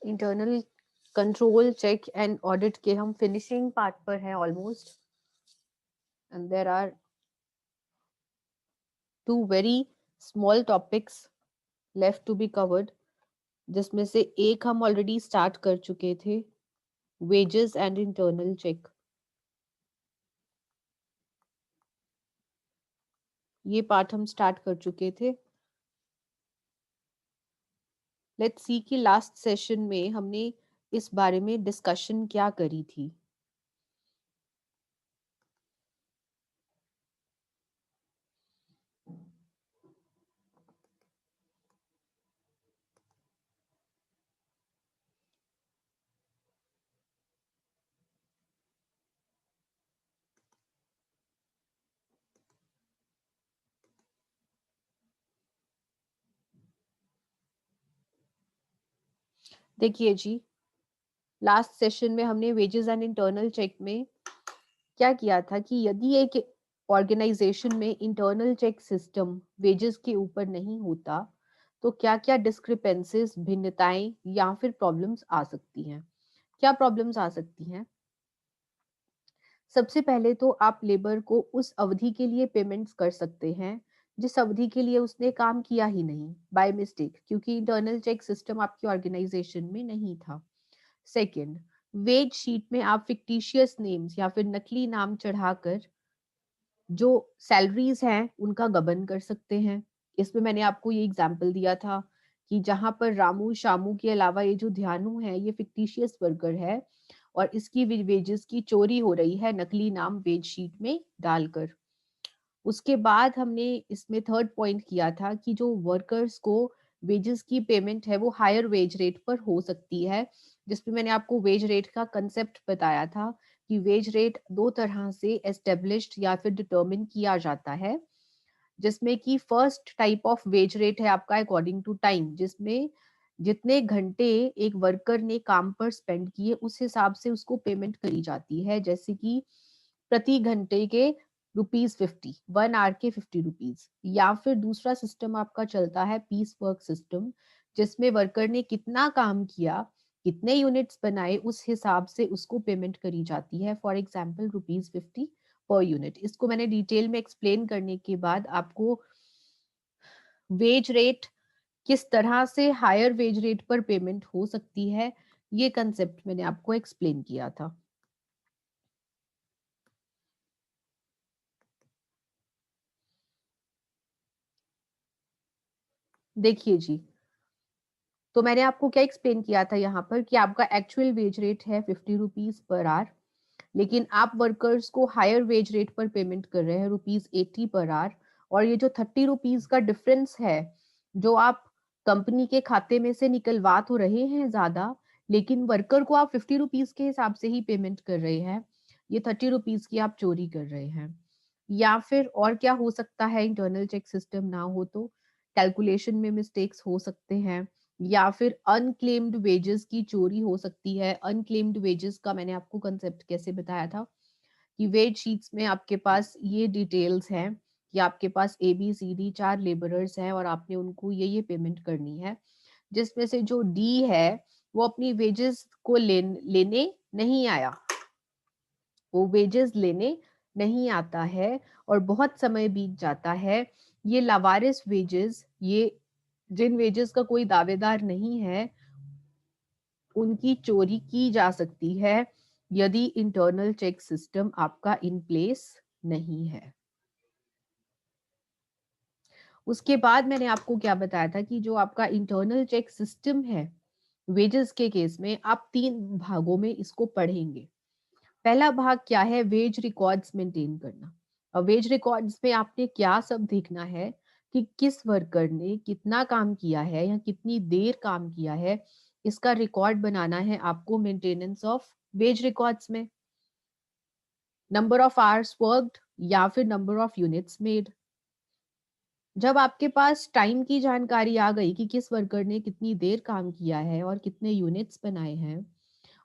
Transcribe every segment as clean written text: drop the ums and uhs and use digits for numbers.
Internal control check and audit के हम finishing part पर हैं almost, and there are two very small topics left to be covered, जिसमें से एक हम ऑलरेडी स्टार्ट कर चुके थे, वेजेस एंड इंटरनल चेक। ये पार्ट हम स्टार्ट कर चुके थे। लेट्स सी कि लास्ट सेशन में हमने इस बारे में डिस्कशन क्या करी थी। देखिए जी, लास्ट सेशन में हमने वेजेस एंड इंटरनल चेक में क्या किया था कि यदि एक ऑर्गेनाइजेशन में इंटरनल चेक सिस्टम वेजेस के ऊपर नहीं होता तो क्या क्या डिस्क्रिपेंसीज, भिन्नताएं या फिर प्रॉब्लम्स आ सकती हैं। क्या प्रॉब्लम्स आ सकती हैं? सबसे पहले तो आप लेबर को उस अवधि के लिए पेमेंट्स कर सकते हैं जिस अवधि के लिए उसने काम किया ही नहीं बाय मिस्टेक, क्योंकि इंटरनल चेक सिस्टम आपकी ऑर्गेनाइजेशन में नहीं था। सेकंड, वेज शीट में आप फिक्टिशियस नेम्स या फिर नकली नाम चढ़ाकर जो सैलरीज हैं उनका गबन कर सकते हैं। इसमें मैंने आपको ये एग्जांपल दिया था कि जहां पर रामू शामू के अलावा ये जो ध्यानु है ये फिक्टिशियस वर्कर है और इसकी वेजेस की चोरी हो रही है नकली नाम वेज शीट में डालकर। उसके बाद हमने इसमें थर्ड पॉइंट किया था कि जो वर्कर्स को वेजेस की पेमेंट है वो हायर वेज रेट पर हो सकती है, जिसमें मैंने आपको वेज रेट का कंसेप्ट बताया था कि वेज रेट दो तरह से एस्टेब्लिश्ड या फिर डिटरमिन किया जाता है, जिसमें कि first type of wage rate है आपका अकॉर्डिंग टू टाइम, जिसमें जितने घंटे एक वर्कर ने काम पर स्पेंड किए उस हिसाब से उसको पेमेंट करी जाती है, जैसे कि प्रति घंटे के ₹50, 1 आवर के ₹50। या फिर दूसरा सिस्टम आपका चलता है पीस वर्क सिस्टम, जिसमें वर्कर ने कितना काम किया, कितने यूनिट्स बनाए उस हिसाब से उसको पेमेंट करी जाती है। For example ₹50 per unit. इसको मैंने डिटेल में एक्सप्लेन करने के बाद आपको वेज रेट किस तरह से हायर वेज रेट पर पेमेंट हो सकती है ये कंसेप्ट मैंने आपको एक्सप्लेन किया था। देखिए जी, तो मैंने आपको क्या एक्सप्लेन किया था यहाँ पर कि आपका एक्चुअल वेज रेट है ₹50 पर आवर, लेकिन आप वर्कर्स को हायर वेज रेट पर पेमेंट कर रहे हैं ₹80 पर आवर। और ये जो ₹30 का डिफरेंस है जो आप कंपनी के खाते में से निकलवा तो रहे हैं ज्यादा, लेकिन वर्कर को आप ₹50 के हिसाब से ही पेमेंट कर रहे हैं, ये ₹30 की आप चोरी कर रहे हैं। या फिर और क्या हो सकता है, इंटरनल चेक सिस्टम ना हो तो कैलकुलेशन में मिस्टेक्स हो सकते हैं, या फिर अनक्लेम्ड वेजेस की चोरी हो सकती है। अनक्लेम्ड वेजेस का मैंने आपको कंसेप्ट कैसे बताया था कि वेज शीट्स में आपके पास ये डिटेल्स हैं कि आपके पास ABCD 4 लेबरर्स हैं और आपने उनको ये पेमेंट करनी है, जिसमें से जो डी है वो अपनी वेजेस को लेने नहीं आया, वो वेजेस लेने नहीं आता है और बहुत समय बीत जाता है। ये लावारिस वेजेस, ये जिन वेजेस का कोई दावेदार नहीं है, उनकी चोरी की जा सकती है यदि इंटरनल चेक सिस्टम आपका इन प्लेस नहीं है। उसके बाद मैंने आपको क्या बताया था कि जो आपका इंटरनल चेक सिस्टम है वेजेस के केस में आप 3 भागों में इसको पढ़ेंगे। पहला भाग क्या है, वेज रिकॉर्ड्स मेंटेन करना। और वेज रिकॉर्ड्स में आपने क्या सब देखना है कि किस वर्कर ने कितना काम किया है या कितनी देर काम किया है, इसका रिकॉर्ड बनाना है आपको मेंटेनेंस ऑफ वेज रिकॉर्ड्स में। नंबर ऑफ आवर्स वर्कड या फिर नंबर ऑफ यूनिट्स मेड। जब आपके पास टाइम की जानकारी आ गई कि किस वर्कर ने कितनी देर काम किया है और कितने यूनिट्स बनाए हैं,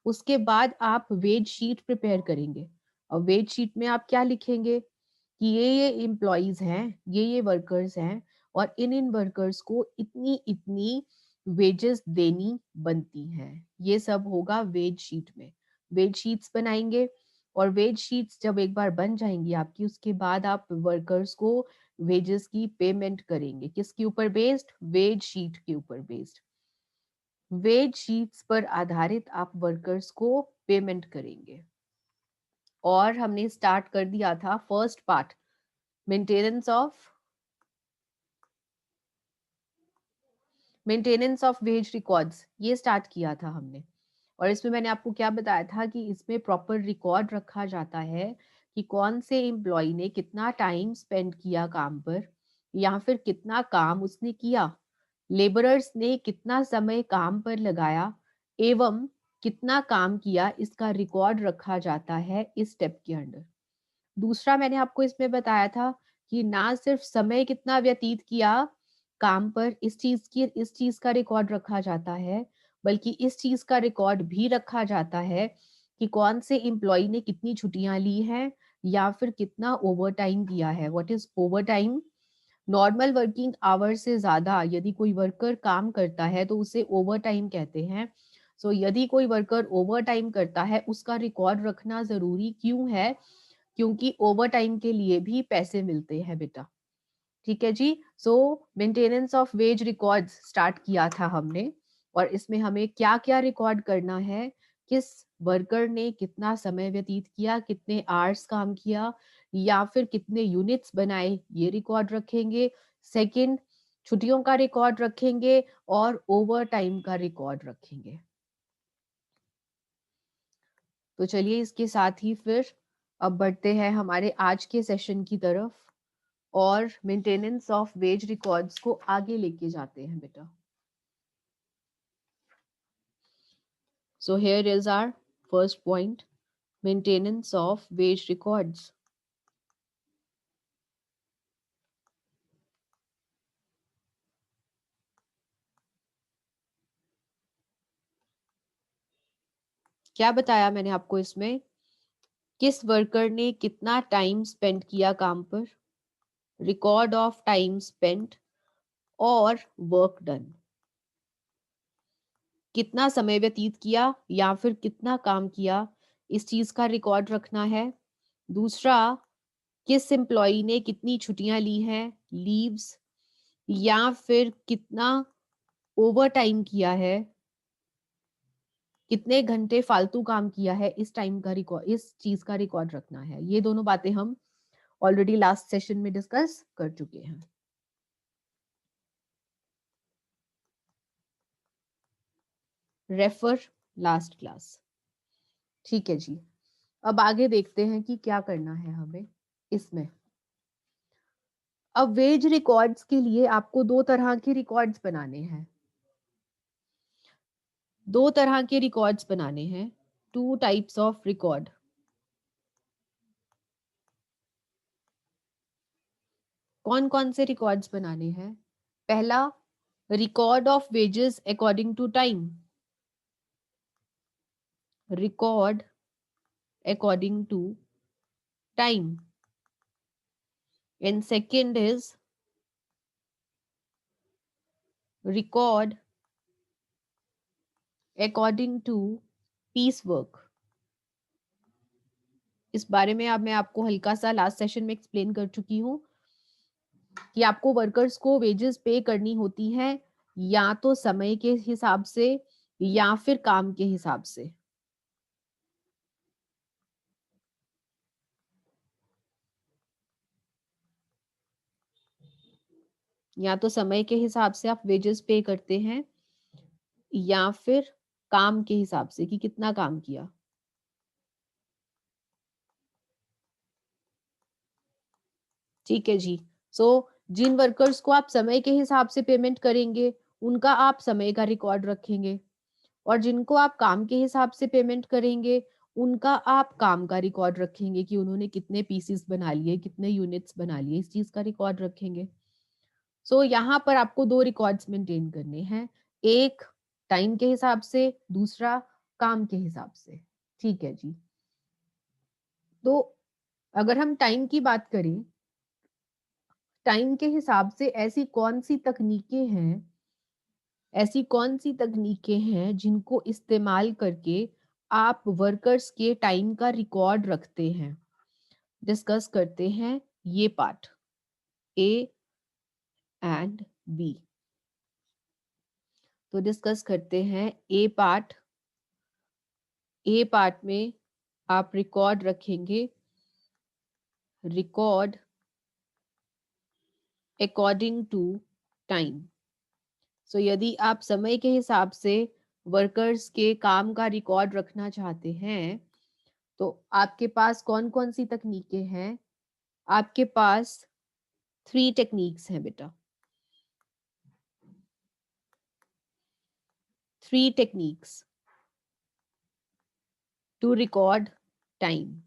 उसके बाद आप वेज शीट प्रिपेयर करेंगे। और वेज शीट में आप क्या लिखेंगे कि ये एम्प्लॉइज हैं, ये वर्कर्स हैं और इन वर्कर्स को इतनी इतनी वेजेस देनी बनती हैं। ये सब होगा वेज शीट में। वेज शीट्स बनाएंगे और वेज शीट्स जब एक बार बन जाएंगी आपकी, उसके बाद आप वर्कर्स को वेजेस की पेमेंट करेंगे। किसके ऊपर बेस्ड? वेज शीट के ऊपर बेस्ड। वेज शीट्स पर आधारित आप वर्कर्स को पेमेंट करेंगे। और हमने स्टार्ट कर दिया था first part, maintenance of wage records, ये स्टार्ट किया था हमने। और इसमें मैंने आपको क्या बताया था कि इसमें प्रॉपर रिकॉर्ड रखा जाता है कि कौन से एम्प्लॉय ने कितना टाइम स्पेंड किया काम पर, या फिर कितना काम उसने किया, लेबरर्स ने कितना समय काम पर लगाया एवं कितना काम किया, इसका रिकॉर्ड रखा जाता है इस स्टेप के अंडर। दूसरा मैंने आपको इसमें बताया था कि ना सिर्फ समय कितना व्यतीत किया काम पर, इस चीज का रिकॉर्ड रखा जाता है, बल्कि इस चीज का रिकॉर्ड भी रखा जाता है कि कौन से एम्प्लॉय ने कितनी छुट्टियां ली हैं या फिर कितना ओवर टाइम किया है। What is over time? Normal working hour से ज्यादा यदि कोई वर्कर काम करता है तो उसे ओवर टाइम कहते हैं। सो यदि कोई वर्कर ओवर टाइम करता है, उसका रिकॉर्ड रखना जरूरी क्यों है? क्योंकि ओवर टाइम के लिए भी पैसे मिलते हैं बेटा। ठीक है जी। So maintenance of wage records start किया था हमने, और इसमें हमें क्या क्या रिकॉर्ड करना है? किस वर्कर ने कितना समय व्यतीत किया, कितने आवर्स काम किया, या फिर कितने यूनिट्स बनाए, ये रिकॉर्ड रखेंगे। सेकंड, छुट्टियों का रिकॉर्ड रखेंगे और ओवर टाइम का रिकॉर्ड रखेंगे। तो चलिए इसके साथ ही फिर अब बढ़ते हैं हमारे आज के सेशन की तरफ और मेंटेनेंस ऑफ वेज रिकॉर्ड्स को आगे लेके जाते हैं बेटा। So here is our first point, maintenance of wage records. क्या बताया मैंने आपको इसमें? किस वर्कर ने कितना टाइम स्पेंड किया काम पर, रिकॉर्ड ऑफ टाइम स्पेंट और वर्क डन। कितना समय व्यतीत किया या फिर कितना काम किया, इस चीज का रिकॉर्ड रखना है। दूसरा, किस एम्प्लॉय ने कितनी छुट्टियां ली हैं, लीव्स, या फिर कितना ओवर टाइम किया है, कितने घंटे फालतू काम किया है, इस टाइम का रिकॉर्ड, इस चीज का रिकॉर्ड रखना है। ये दोनों बातें हम ऑलरेडी लास्ट सेशन में डिस्कस कर चुके हैं। Refer last class. ठीक है जी। अब आगे देखते हैं कि क्या करना है हमें इसमें। अब वेज रिकॉर्ड्स के लिए आपको दो तरह के रिकॉर्ड्स बनाने हैं। दो तरह के रिकॉर्ड्स बनाने हैं, टू टाइप्स ऑफ रिकॉर्ड। कौन कौन से रिकॉर्ड्स बनाने हैं? पहला, record of wages according to time, record according to time, and second is record according to piece work. इस बारे में अब मैं आपको हल्का सा लास्ट सेशन में एक्सप्लेन कर चुकी हूँ कि आपको वर्कर्स को वेजेस पे करनी होती हैं या तो समय के हिसाब से या फिर काम के हिसाब से। या तो समय के हिसाब से आप वेजेस पे करते हैं या फिर काम के हिसाब से कि कितना काम किया। ठीक है जी। सो जिन वर्कर्स को आप समय के हिसाब से पेमेंट करेंगे, उनका आप समय का रिकॉर्ड रखेंगे, और जिनको आप काम के हिसाब से पेमेंट करेंगे, उनका आप काम का रिकॉर्ड रखेंगे कि उन्होंने कितने पीसीस बना लिए, कितने यूनिट्स बना लिए, इस चीज का रिकॉर्ड रखेंगे। सो यहाँ पर आपको दो रिकॉर्ड्स मेंटेन करने हैं, एक टाइम के हिसाब से, दूसरा काम के हिसाब से। ठीक है जी। तो अगर हम टाइम की बात करें, टाइम के हिसाब से ऐसी कौन सी तकनीकें हैं ऐसी कौन सी तकनीकें हैं जिनको इस्तेमाल करके आप वर्कर्स के टाइम का रिकॉर्ड रखते हैं? डिस्कस करते हैं ये पार्ट, ए एंड बी। तो डिस्कस करते हैं ए पार्ट। ए पार्ट में आप रिकॉर्ड रखेंगे, रिकॉर्ड अकॉर्डिंग टू टाइम। सो यदि आप समय के हिसाब से वर्कर्स के काम का रिकॉर्ड रखना चाहते हैं तो आपके पास कौन कौन सी तकनीकें हैं? आपके पास 3 टेक्निक्स हैं बेटा। 3 techniques to record time.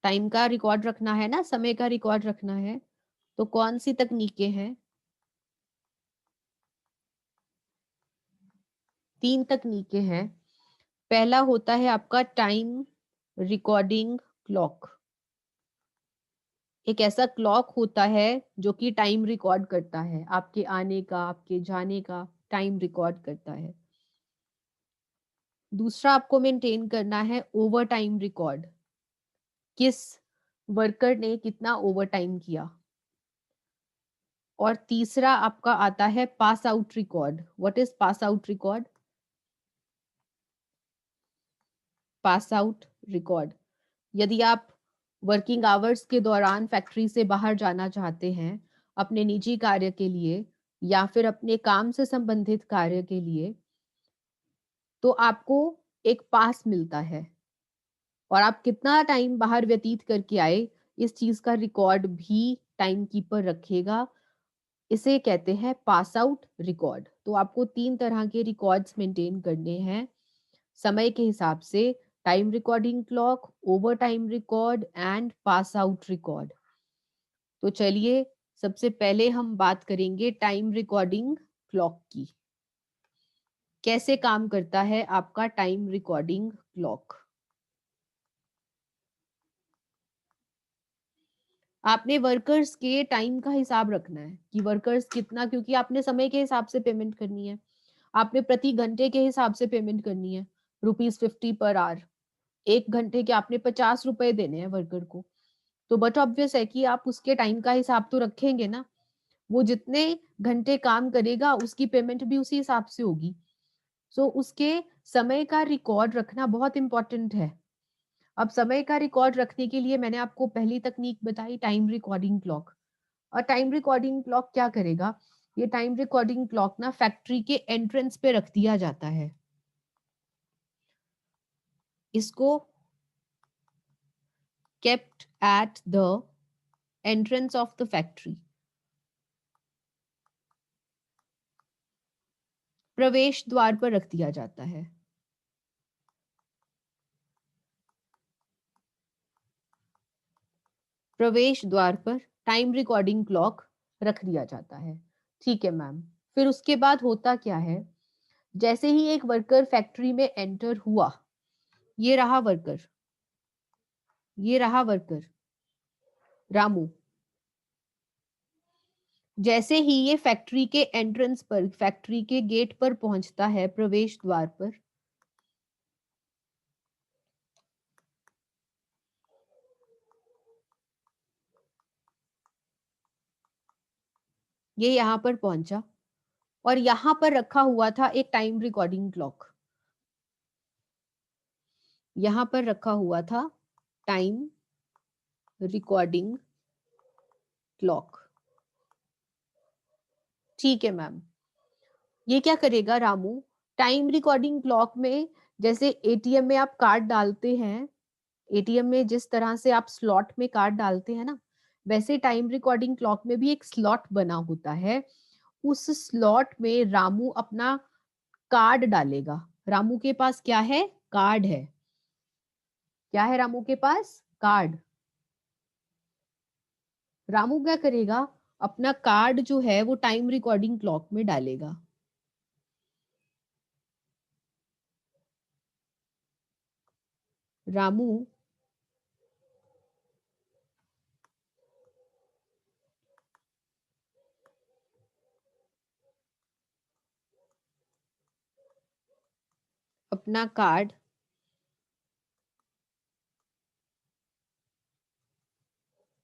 Time का रिकॉर्ड रखना है ना, समय का रिकॉर्ड रखना है, तो कौन सी तकनीकें हैं? 3 तकनीकें हैं। पहला होता है आपका टाइम रिकॉर्डिंग क्लॉक। एक ऐसा क्लॉक होता है जो कि टाइम रिकॉर्ड करता है, आपके आने का, आपके जाने का टाइम रिकॉर्ड करता है। दूसरा आपको मेंटेन करना है ओवर टाइम रिकॉर्ड, किस वर्कर ने कितना ओवर टाइम किया। और तीसरा आपका आता है pass out record. What is pass out record? Pass out record, यदि आप वर्किंग आवर्स के दौरान फैक्ट्री से बाहर जाना चाहते हैं अपने निजी कार्य के लिए या फिर अपने काम से संबंधित कार्य के लिए, तो आपको एक पास मिलता है और आप कितना टाइम बाहर व्यतीत करके आए इस चीज का रिकॉर्ड भी टाइम कीपर रखेगा। इसे कहते हैं पास आउट रिकॉर्ड। तो आपको 3 तरह के रिकॉर्ड्स मेंटेन करने हैं समय के हिसाब से: time recording clock, over time record and pass out record. तो चलिए सबसे पहले हम बात करेंगे टाइम रिकॉर्डिंग क्लॉक की। कैसे काम करता है आपका टाइम रिकॉर्डिंग क्लॉक? आपने वर्कर्स के टाइम का हिसाब रखना है कि वर्कर्स कितना, क्योंकि आपने समय के हिसाब से पेमेंट करनी है। आपने प्रति घंटे के हिसाब से पेमेंट करनी है, ₹50 पर आवर। 1 घंटे के आपने 50 रुपए देने हैं वर्कर को। तो बट ऑब्वियस है कि आप उसके टाइम का हिसाब तो रखेंगे ना। वो जितने घंटे काम करेगा उसकी पेमेंट भी उसी हिसाब से होगी। सो उसके समय का रिकॉर्ड रखना बहुत इंपॉर्टेंट है। अब समय का रिकॉर्ड रखने के लिए मैंने आपको पहली तकनीक बताई, टाइम रिकॉर्डिंग क्लॉक। और टाइम रिकॉर्डिंग क्लॉक क्या करेगा? ये टाइम रिकॉर्डिंग क्लॉक ना फैक्ट्री के एंट्रेंस पे रख दिया जाता है। इसको kept at the entrance of the factory, प्रवेश द्वार पर रख दिया जाता है। प्रवेश द्वार पर टाइम रिकॉर्डिंग क्लॉक रख दिया जाता है। ठीक है मैम। फिर उसके बाद होता क्या है? जैसे ही एक वर्कर फैक्ट्री में एंटर हुआ, ये रहा वर्कर, ये रहा वर्कर रामू। जैसे ही ये फैक्ट्री के एंट्रेंस पर, फैक्ट्री के गेट पर पहुंचता है, प्रवेश द्वार पर, ये यहां पर पहुंचा और यहां पर रखा हुआ था एक टाइम रिकॉर्डिंग क्लॉक। यहां पर रखा हुआ था टाइम रिकॉर्डिंग क्लॉक। ठीक है मैम। ये क्या करेगा रामू? टाइम रिकॉर्डिंग क्लॉक में, जैसे एटीएम में आप कार्ड डालते हैं, एटीएम में जिस तरह से आप स्लॉट में कार्ड डालते हैं ना, वैसे टाइम रिकॉर्डिंग क्लॉक में भी एक स्लॉट बना होता है। उस स्लॉट में रामू अपना कार्ड डालेगा। रामू के पास क्या है? कार्ड है। क्या है रामू के पास? कार्ड। रामू क्या करेगा? अपना कार्ड जो है वो टाइम रिकॉर्डिंग क्लॉक में डालेगा। रामू अपना कार्ड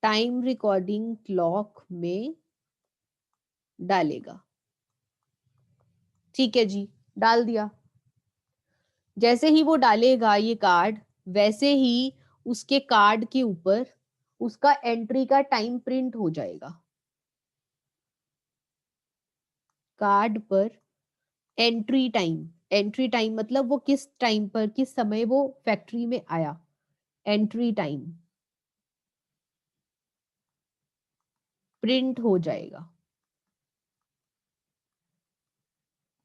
टाइम रिकॉर्डिंग क्लॉक में डालेगा। ठीक है जी, डाल दिया। जैसे ही वो डालेगा ये कार्ड, वैसे ही उसके कार्ड के ऊपर उसका एंट्री का टाइम प्रिंट हो जाएगा। कार्ड पर एंट्री टाइम मतलब वो किस टाइम पर, किस समय वो फैक्ट्री में आया, एंट्री टाइम प्रिंट हो जाएगा।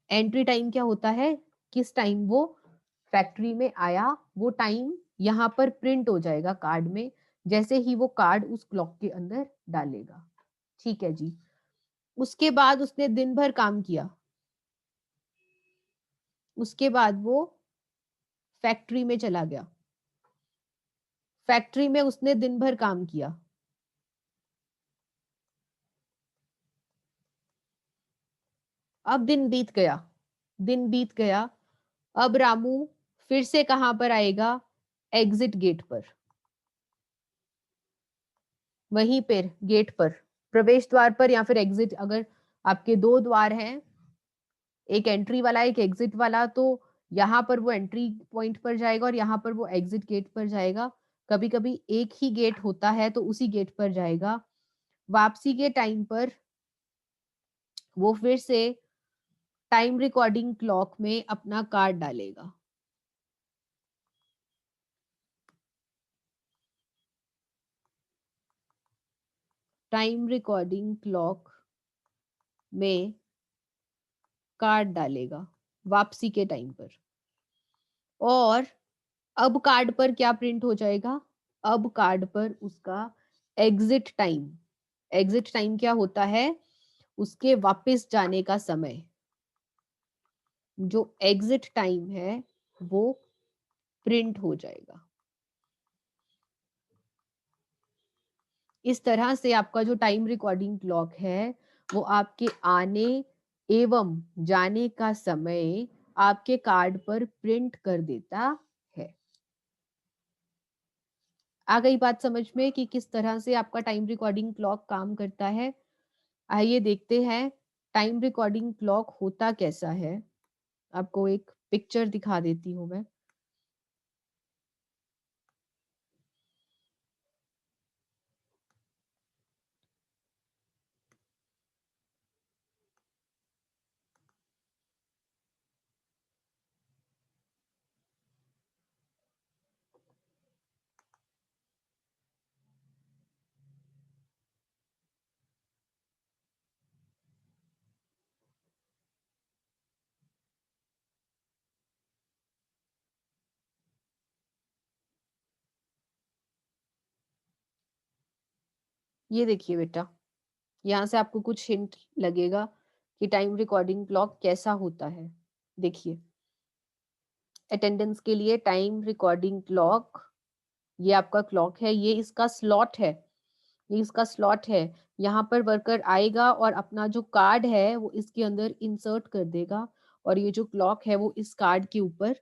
एंट्री टाइम क्या होता है, किस टाइम वो फैक्ट्री में आया, वो टाइम यहाँ पर प्रिंट हो जाएगा कार्ड में, जैसे ही वो कार्ड उस क्लॉक के अंदर डालेगा। ठीक है जी। उसके बाद उसने दिन भर काम किया, उसके बाद वो फैक्ट्री में चला गया, फैक्ट्री में उसने दिन भर काम किया। अब दिन बीत गया, दिन बीत गया। अब रामू फिर से कहां पर आएगा, एग्जिट गेट पर, वहीं पर गेट पर, प्रवेश द्वार पर या फिर एग्जिट, अगर आपके दो द्वार हैं, एक एंट्री वाला एक एग्जिट वाला, तो यहाँ पर वो एंट्री पॉइंट पर जाएगा और यहाँ पर वो एग्जिट गेट पर जाएगा। कभी कभी एक ही गेट होता है तो उसी गेट पर जाएगा। वापसी के टाइम पर वो फिर से टाइम रिकॉर्डिंग क्लॉक में अपना कार्ड डालेगा। टाइम रिकॉर्डिंग क्लॉक में कार्ड डालेगा वापसी के टाइम पर। और अब कार्ड पर क्या प्रिंट हो जाएगा, अब कार्ड पर उसका एग्जिट टाइम, एग्जिट टाइम क्या होता है, उसके वापस जाने का समय, जो एग्जिट टाइम है वो प्रिंट हो जाएगा। इस तरह से आपका जो टाइम रिकॉर्डिंग क्लॉक है वो आपके आने एवं जाने का समय आपके कार्ड पर प्रिंट कर देता है। आ गई बात समझ में कि किस तरह से आपका टाइम रिकॉर्डिंग क्लॉक काम करता है। आइए देखते हैं टाइम रिकॉर्डिंग क्लॉक होता कैसा है। आपको एक पिक्चर दिखा देती हूँ मैं। ये देखिए बेटा, यहाँ से आपको कुछ हिंट लगेगा कि टाइम रिकॉर्डिंग क्लॉक कैसा होता है। देखिए, अटेंडेंस के लिए टाइम रिकॉर्डिंग क्लॉक, ये आपका क्लॉक है, ये इसका स्लॉट है, ये इसका स्लॉट है। यहाँ पर वर्कर आएगा और अपना जो कार्ड है वो इसके अंदर इंसर्ट कर देगा, और ये जो क्लॉक है वो इस कार्ड के ऊपर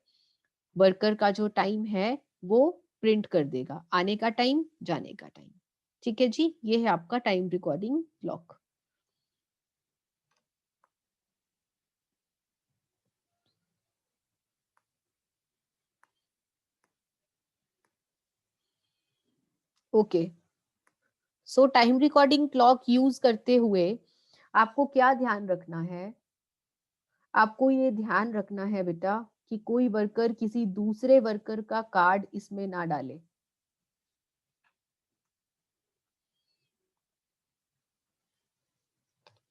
वर्कर का जो टाइम है वो प्रिंट कर देगा, आने का टाइम, जाने का टाइम। ठीक है जी, ये है आपका टाइम रिकॉर्डिंग क्लॉक। ओके, सो टाइम रिकॉर्डिंग क्लॉक यूज करते हुए आपको क्या ध्यान रखना है, आपको ये ध्यान रखना है बेटा कि कोई वर्कर किसी दूसरे वर्कर का कार्ड इसमें ना डाले।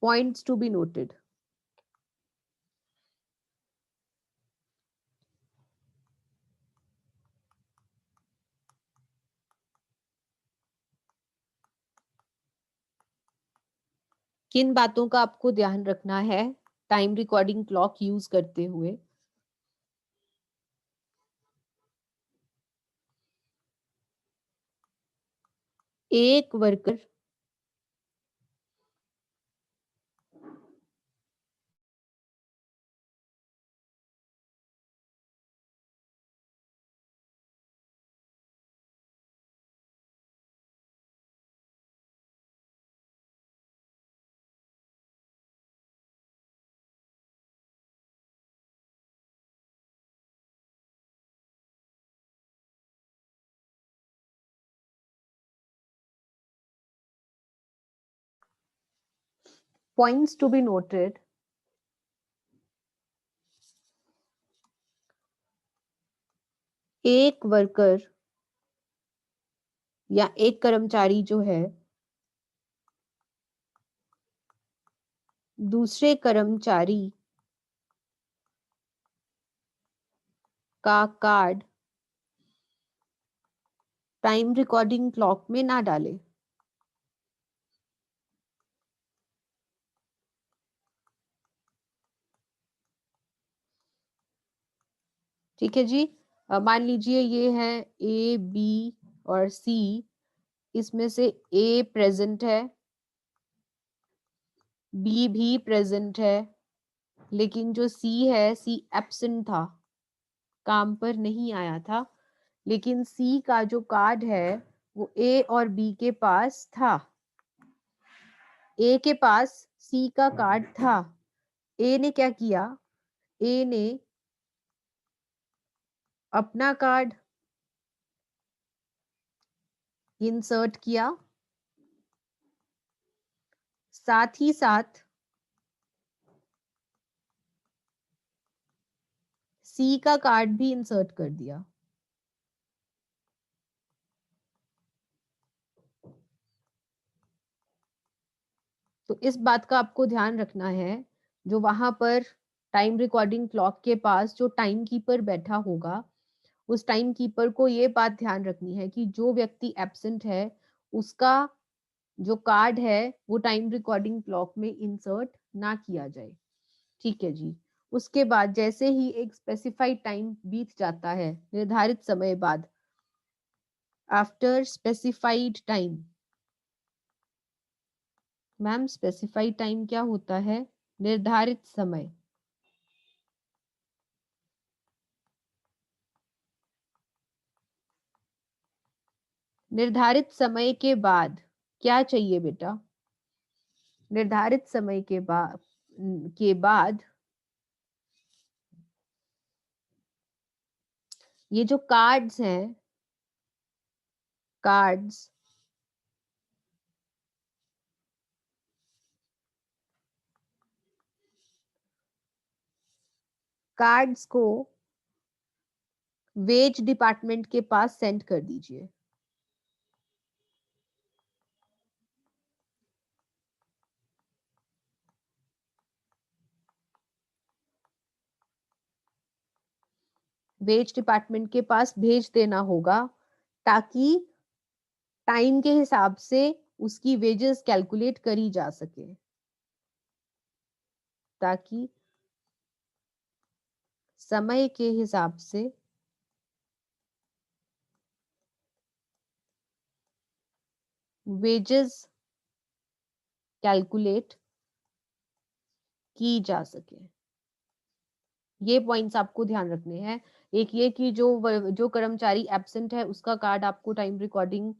Points to be noted. किन बातों का आपको ध्यान रखना है टाइम रिकॉर्डिंग क्लॉक यूज करते हुए। एक worker points to be noted, एक वर्कर या एक कर्मचारी जो है दूसरे कर्मचारी का कार्ड टाइम रिकॉर्डिंग क्लॉक में ना डाले। ठीक है जी। मान लीजिए ये है ए, बी और सी, इसमें से ए प्रेजेंट है, बी भी प्रेजेंट है, लेकिन जो सी है, सी एब्सेंट था, काम पर नहीं आया था। लेकिन सी का जो कार्ड है वो ए और बी के पास था। ए के पास सी का कार्ड था। ए ने क्या किया? ए ने अपना कार्ड इंसर्ट किया, साथ ही साथ सी का कार्ड भी इंसर्ट कर दिया। तो इस बात का आपको ध्यान रखना है, जो वहां पर टाइम रिकॉर्डिंग क्लॉक के पास जो टाइम कीपर बैठा होगा, उस टाइम कीपर को ये बात ध्यान रखनी है कि जो व्यक्ति एब्सेंट है उसका जो कार्ड है वो टाइम रिकॉर्डिंग क्लॉक में इंसर्ट ना किया जाए। ठीक है जी। उसके बाद जैसे ही एक स्पेसिफाइड टाइम बीत जाता है, निर्धारित समय बाद, after specified time, ma'am specified time क्या होता है? निर्धारित समय। निर्धारित समय के बाद क्या चाहिए बेटा? निर्धारित समय के बाद ये जो कार्ड्स हैं, कार्ड्स कार्ड्स को वेज डिपार्टमेंट के पास सेंड कर दीजिए। वेज डिपार्टमेंट के पास भेज देना होगा, ताकि टाइम के हिसाब से उसकी वेजेस कैलकुलेट करी जा सके, ताकि समय के हिसाब से वेजेस कैलकुलेट की जा सके। ये पॉइंट्स आपको ध्यान रखने हैं। एक ये कि जो कर्मचारी एब्सेंट है उसका कार्ड आपको टाइम रिकॉर्डिंग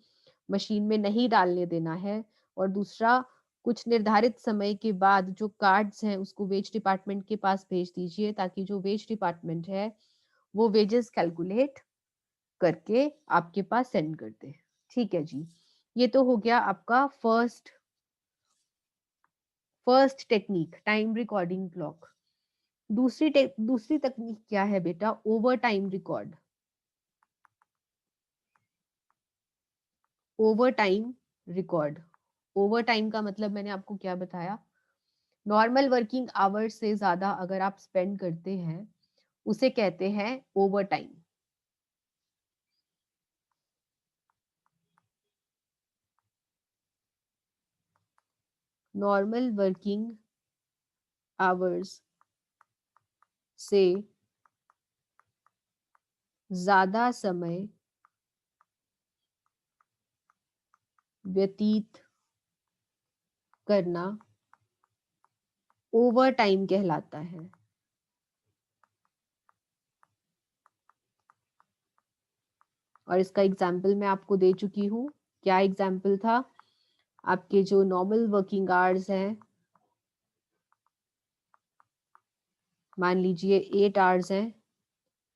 मशीन में नहीं डालने देना है। और दूसरा, कुछ निर्धारित समय के बाद जो कार्ड्स हैं उसको वेज डिपार्टमेंट के पास भेज दीजिए, ताकि जो वेज डिपार्टमेंट है वो वेजेस कैलकुलेट करके आपके पास सेंड कर दे। ठीक है जी। ये तो हो गया आपका first technique, time recording clock. दूसरी तकनीक क्या है बेटा? Over time record. Over time record. Over time का मतलब मैंने आपको क्या बताया? नॉर्मल वर्किंग आवर्स से ज्यादा अगर आप स्पेंड करते हैं उसे कहते हैं over time. Normal working hours से ज्यादा समय व्यतीत करना ओवर टाइम कहलाता है। और इसका एग्जाम्पल मैं आपको दे चुकी हूँ। क्या एग्जाम्पल था? आपके जो नॉर्मल वर्किंग आवर्स हैं, मान लीजिए 8 आवर्स हैं,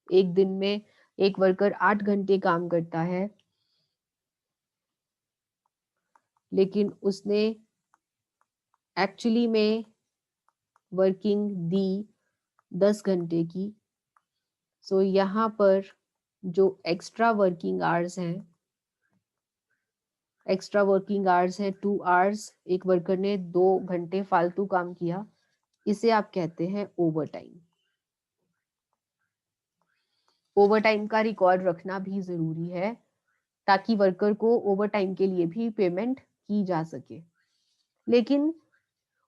एक दिन में एक वर्कर 8 घंटे काम करता है, लेकिन उसने एक्चुअली में वर्किंग दी 10 घंटे की। सो यहाँ पर जो एक्स्ट्रा वर्किंग आवर्स हैं, एक्स्ट्रा वर्किंग आवर्स है 2 आवर्स, एक वर्कर ने 2 घंटे फालतू काम किया, इसे आप कहते हैं ओवर टाइम। ओवर टाइम का रिकॉर्ड रखना भी जरूरी है ताकि वर्कर को ओवर टाइम के लिए भी पेमेंट की जा सके। लेकिन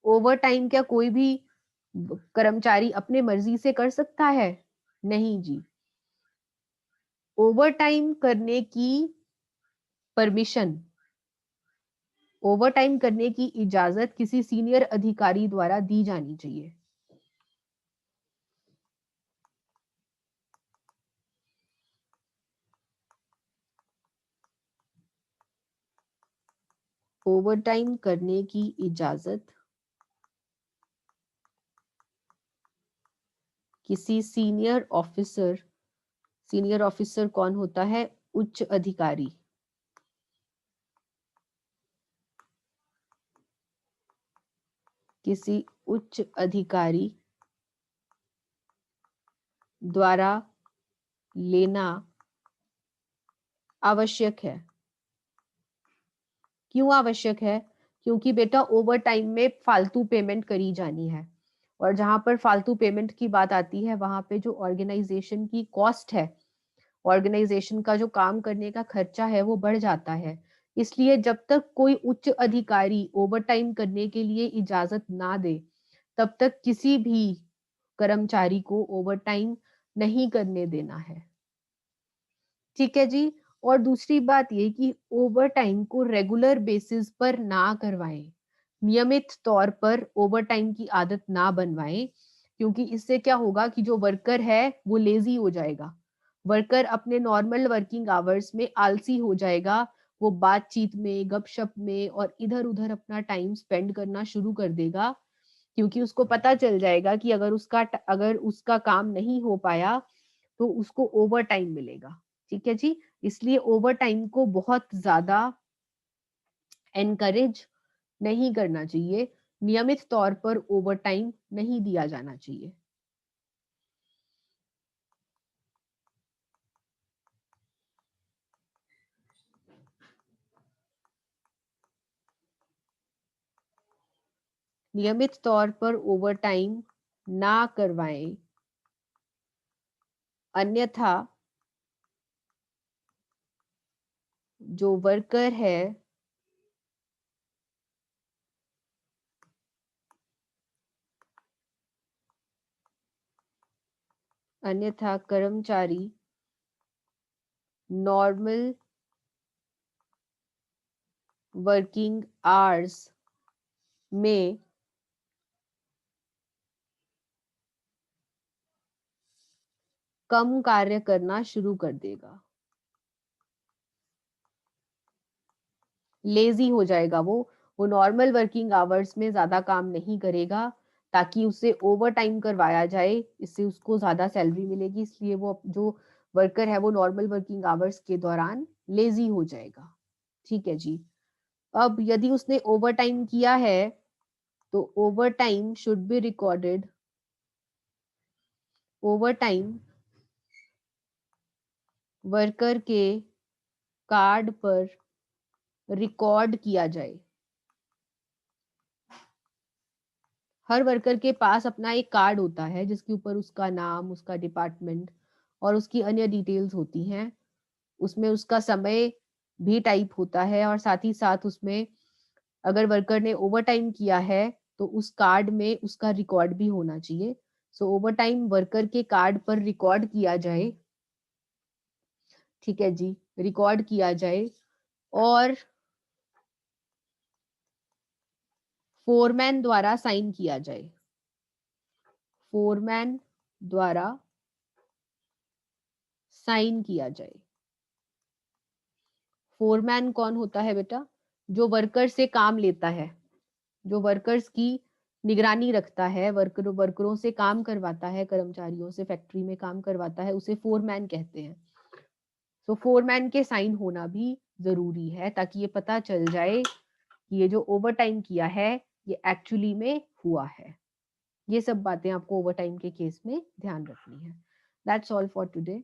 ओवर टाइम क्या कोई भी कर्मचारी अपने मर्जी से कर सकता है? नहीं जी। ओवर टाइम करने की परमिशन, ओवर टाइम करने की इजाजत किसी सीनियर अधिकारी द्वारा दी जानी चाहिए। ओवर टाइम करने की इजाजत किसी सीनियर ऑफिसर, सीनियर ऑफिसर कौन होता है? उच्च अधिकारी। किसी उच्च अधिकारी द्वारा लेना आवश्यक है। क्यों आवश्यक है? क्योंकि बेटा ओवर टाइम में फालतू पेमेंट करी जानी है, और जहां पर फालतू पेमेंट की बात आती है वहां पे जो ऑर्गेनाइजेशन की कॉस्ट है, ऑर्गेनाइजेशन का जो काम करने का खर्चा है वो बढ़ जाता है। इसलिए जब तक कोई उच्च अधिकारी ओवर टाइम करने के लिए इजाजत ना दे तब तक किसी भी कर्मचारी को ओवर टाइम नहीं करने देना है। ठीक है जी। और दूसरी बात ये कि ओवर टाइम को रेगुलर बेसिस पर ना करवाएं, नियमित तौर पर ओवर टाइम की आदत ना बनवाएं, क्योंकि इससे क्या होगा कि जो वर्कर है वो लेजी हो जाएगा, वर्कर अपने नॉर्मल वर्किंग आवर्स में आलसी हो जाएगा, वो बातचीत में, गपशप में और इधर उधर अपना टाइम स्पेंड करना शुरू कर देगा, क्योंकि उसको पता चल जाएगा कि अगर उसका काम नहीं हो पाया तो उसको ओवर टाइम मिलेगा। ठीक है जी। इसलिए ओवर टाइम को बहुत ज्यादा एनकरेज नहीं करना चाहिए, नियमित तौर पर ओवर टाइम नहीं दिया जाना चाहिए। नियमित तौर पर ओवर टाइम ना करवाएं, अन्यथा जो वर्कर है अन्यथा कर्मचारी नॉर्मल वर्किंग आवर्स में कम कार्य करना शुरू कर देगा, लेजी हो जाएगा। वो नॉर्मल वर्किंग आवर्स में ज्यादा काम नहीं करेगा ताकि उसे ओवर टाइम करवाया जाए, इससे उसको ज्यादा सैलरी मिलेगी, इसलिए वो जो वर्कर है वो नॉर्मल वर्किंग आवर्स के दौरान लेजी हो जाएगा। ठीक है जी। अब यदि उसने ओवर टाइम किया है तो over time should be recorded, over time worker के कार्ड पर रिकॉर्ड किया जाए। हर वर्कर के पास अपना एक कार्ड होता है जिसके ऊपर उसका नाम, उसका डिपार्टमेंट और उसकी अन्य डिटेल्स होती हैं। उसमें उसका समय भी टाइप होता है और साथ ही साथ उसमें अगर वर्कर ने ओवर टाइम किया है तो उस कार्ड में उसका रिकॉर्ड भी होना चाहिए। सो ओवर टाइम वर्कर के कार्ड पर रिकॉर्ड किया जाए। ठीक है जी। रिकॉर्ड किया जाए और फोरमैन द्वारा साइन किया जाए। फोरमैन द्वारा साइन किया जाए। फोरमैन कौन होता है बेटा? जो वर्कर से काम लेता है, जो वर्कर्स की निगरानी रखता है, वर्करों से काम करवाता है, कर्मचारियों से फैक्ट्री में काम करवाता है, उसे फोरमैन कहते हैं। तो फोरमैन के साइन होना भी जरूरी है ताकि ये पता चल जाए कि ये जो ओवर टाइम किया है ये एक्चुअली में हुआ है। ये सब बातें आपको ओवरटाइम के केस में ध्यान रखनी है। That's all for today.